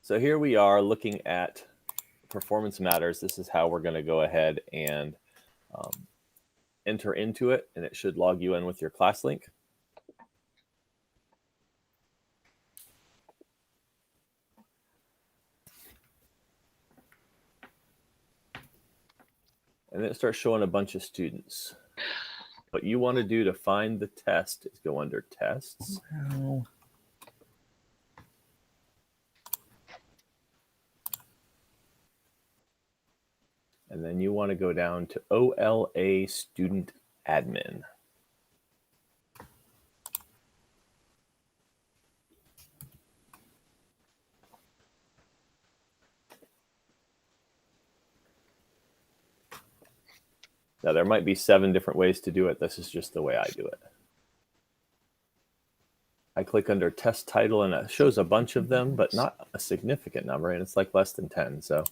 So here we are looking at Performance Matters. This is how we're going to go ahead and enter into it, and it should log you in with your class link. And then it starts showing a bunch of students. What you want to do to find the test is go under Tests. Wow. And then you want to go down to OLA Student Admin. Now, there might be 7 different ways to do it. This is just the way I do it. I click under Test Title, and it shows a bunch of them, but not a significant number, and it's like less than 10. So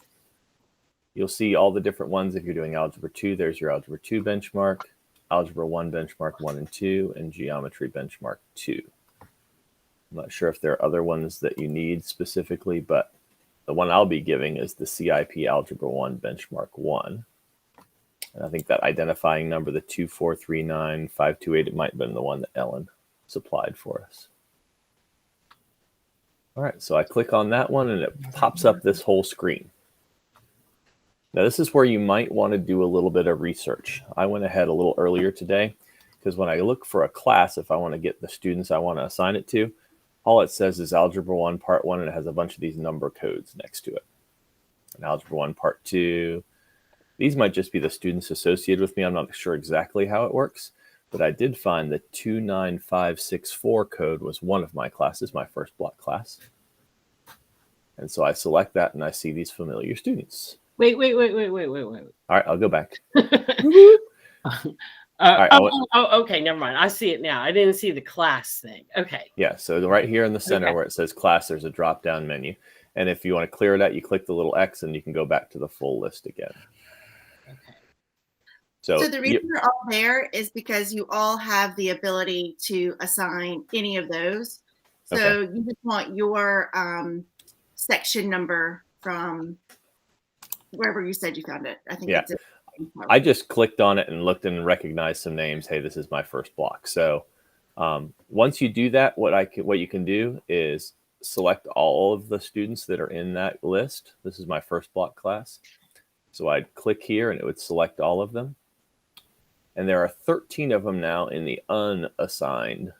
you'll see all the different ones. If you're doing Algebra 2, there's your Algebra 2 benchmark, Algebra 1 benchmark 1 and 2, and Geometry benchmark 2. I'm not sure if there are other ones that you need specifically, but the one I'll be giving is the CIP Algebra 1 benchmark 1. And I think that identifying number, the 2439528, it might have been the one that Ellen supplied for us. All right, so I click on that one and it pops up this whole screen. Now this is where you might want to do a little bit of research. I went ahead a little earlier today because when I look for a class, if I want to get the students I want to assign it to, all it says is Algebra 1 Part 1, and it has a bunch of these number codes next to it. And Algebra 1 Part 2. These might just be the students associated with me. I'm not sure exactly how it works, but I did find the 29564 code was one of my classes, my first block class. And so I select that and I see these familiar students. Wait. All right, I'll go back. Okay, never mind. I see it now. I didn't see the class thing. Okay. Yeah, so right here in the center where it says class, there's a drop-down menu. And if you want to clear it out, you click the little X and you can go back to the full list again. Okay. So the reason they're all there is because you all have the ability to assign any of those. So you just want your section number from wherever you said you found it. I think that's it. I just clicked on it and looked and recognized some names. Hey, this is my first block. So once you do that, what you can do is select all of the students that are in that list. This is my first block class. So I'd click here and it would select all of them. And there are 13 of them now in the unassigned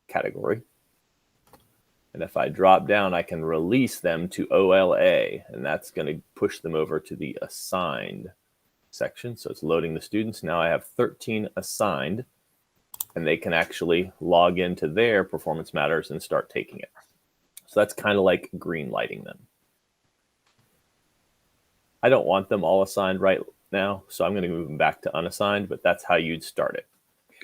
category. And if I drop down, I can release them to OLA, and that's going to push them over to the assigned section. So it's loading the students. Now I have 13 assigned, and they can actually log into their Performance Matters and start taking it. So that's kind of like green lighting them. I don't want them all assigned right now, so I'm going to move them back to unassigned, but that's how you'd start it.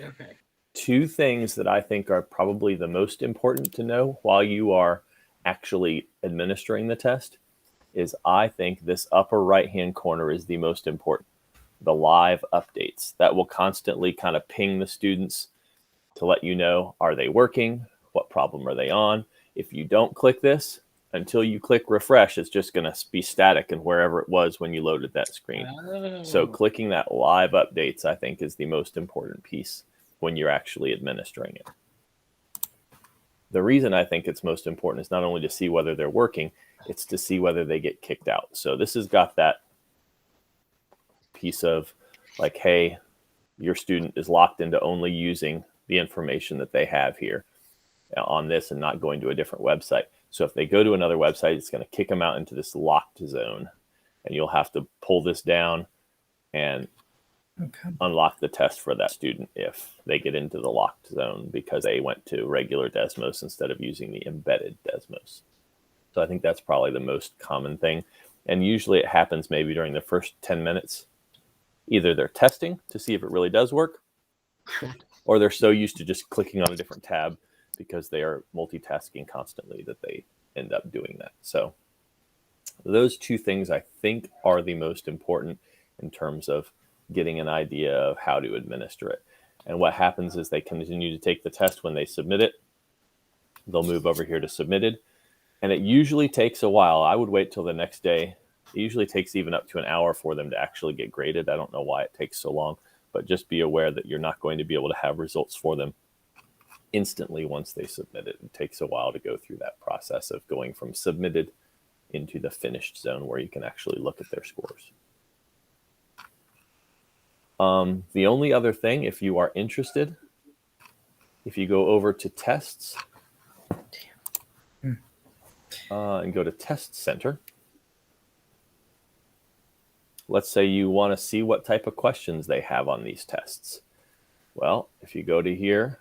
Okay. 2 things that I think are probably the most important to know while you are actually administering the test is I think this upper right-hand corner is the most important. The live updates that will constantly kind of ping the students to let you know, are they working? What problem are they on? If you don't click this, until you click refresh, it's just going to be static and wherever it was when you loaded that screen. Oh. So clicking that live updates, I think, is the most important piece when you're actually administering it. The reason I think it's most important is not only to see whether they're working, it's to see whether they get kicked out. So this has got that piece of like, hey, your student is locked into only using the information that they have here on this and not going to a different website. So if they go to another website, it's going to kick them out into this locked zone. And you'll have to pull this down and unlock the test for that student if they get into the locked zone because they went to regular Desmos instead of using the embedded Desmos. So I think that's probably the most common thing. And usually it happens maybe during the first 10 minutes. Either they're testing to see if it really does work, or they're so used to just clicking on a different tab because they are multitasking constantly that they end up doing that. So those 2 things I think are the most important in terms of getting an idea of how to administer it. And what happens is they continue to take the test. When they submit it, they'll move over here to submitted. And it usually takes a while. I would wait till the next day. It usually takes even up to an hour for them to actually get graded. I don't know why it takes so long, but just be aware that you're not going to be able to have results for them instantly once they submit it. It takes a while to go through that process of going from submitted into the finished zone where you can actually look at their scores. The only other thing, if you are interested, if you go over to tests and go to Test Center, let's say you want to see what type of questions they have on these tests. Well, if you go to here,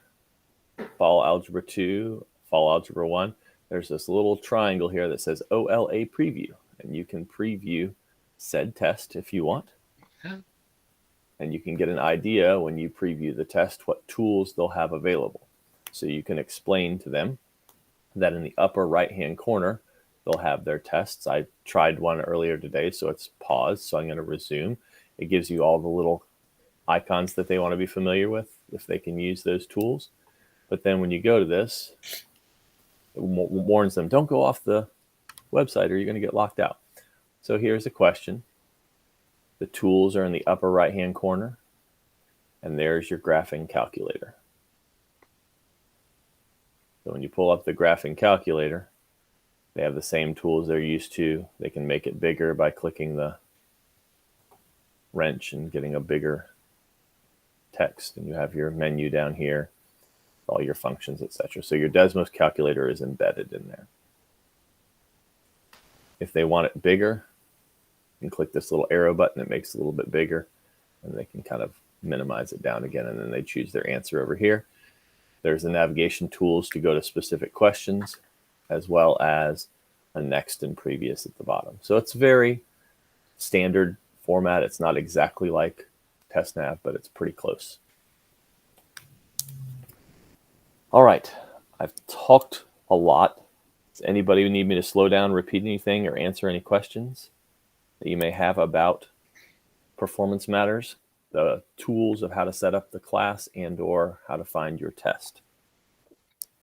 Fall Algebra 2, Fall Algebra 1, there's this little triangle here that says OLA Preview, and you can preview said test if you want. And you can get an idea when you preview the test what tools they'll have available. So you can explain to them that in the upper right-hand corner, they'll have their tests. I tried one earlier today, so it's paused, so I'm going to resume. It gives you all the little icons that they want to be familiar with if they can use those tools. But then when you go to this, it warns them, don't go off the website or you're going to get locked out. So here's a question. The tools are in the upper right-hand corner, and there's your graphing calculator. So when you pull up the graphing calculator, they have the same tools they're used to. They can make it bigger by clicking the wrench and getting a bigger text. And you have your menu down here, all your functions, etc. So your Desmos calculator is embedded in there. If they want it bigger, you can click this little arrow button. It makes it a little bit bigger, and they can kind of minimize it down again, and then they choose their answer over here. There's the navigation tools to go to specific questions, as well as a next and previous at the bottom. So it's very standard format. It's not exactly like TestNav, but it's pretty close. All right, I've talked a lot. Does anybody need me to slow down, repeat anything, or answer any questions that you may have about Performance Matters, the tools of how to set up the class and or how to find your test?